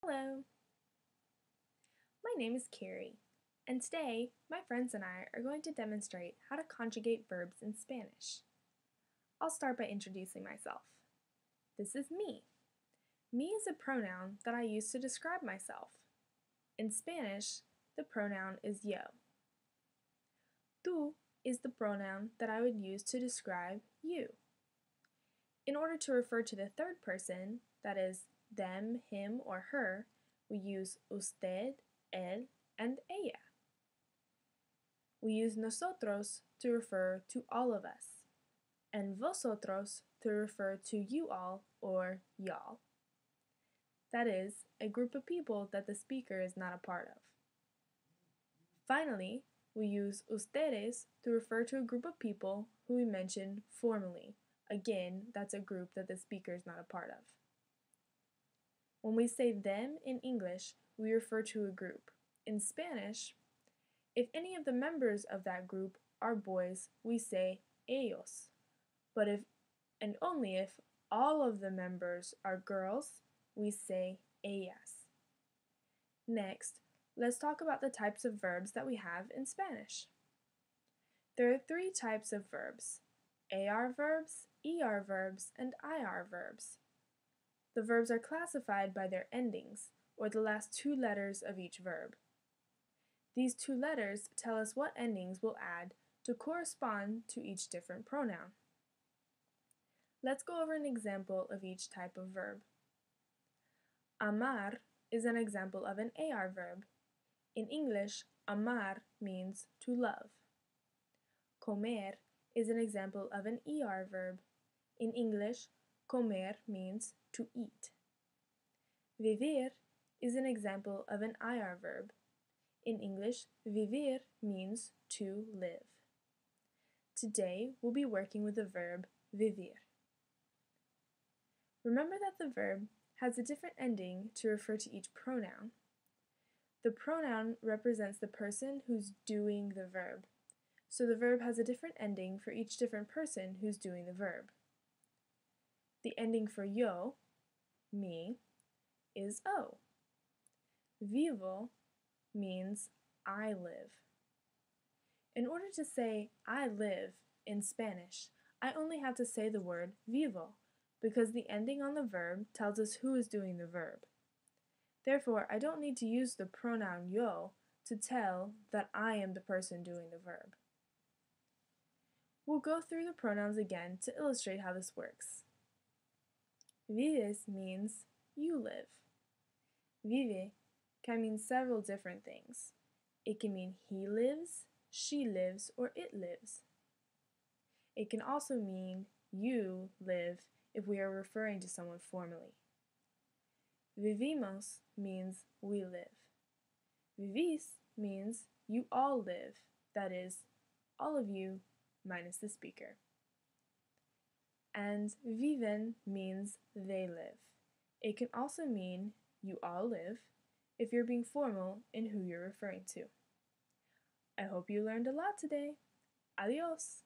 Hello! My name is Keri, and today my friends and I are going to demonstrate how to conjugate verbs in Spanish. I'll start by introducing myself. This is me. Me is a pronoun that I use to describe myself. In Spanish, the pronoun is yo. Tú is the pronoun that I would use to describe you. In order to refer to the third person, that is, them, him, or her, we use usted, él, and ella. We use nosotros to refer to all of us, and vosotros to refer to you all or y'all. That is, a group of people that the speaker is not a part of. Finally, we use ustedes to refer to a group of people who we mention formally. Again, that's a group that the speaker is not a part of. When we say them in English, we refer to a group. In Spanish, if any of the members of that group are boys, we say ellos. But if and only if all of the members are girls, we say ellas. Next, let's talk about the types of verbs that we have in Spanish. There are three types of verbs: AR verbs, ER verbs, and IR verbs. The verbs are classified by their endings, or the last two letters of each verb. These two letters tell us what endings we'll add to correspond to each different pronoun. Let's go over an example of each type of verb. Amar is an example of an AR verb. In English, amar means to love. Comer is an example of an ER verb. In English, comer means to eat. Vivir is an example of an IR verb. In English, vivir means to live. Today, we'll be working with the verb vivir. Remember that the verb has a different ending to refer to each pronoun. The pronoun represents the person who's doing the verb, so the verb has a different ending for each different person who's doing the verb. The ending for yo, me, is o. Vivo means I live. In order to say I live in Spanish, I only have to say the word vivo, because the ending on the verb tells us who is doing the verb. Therefore, I don't need to use the pronoun yo to tell that I am the person doing the verb. We'll go through the pronouns again to illustrate how this works. Vives means you live. Vive can mean several different things. It can mean he lives, she lives, or it lives. It can also mean you live if we are referring to someone formally. Vivimos means we live. Vivis means you all live, that is, all of you minus the speaker. And viven means they live. It can also mean you all live if you're being formal in who you're referring to. I hope you learned a lot today. Adios!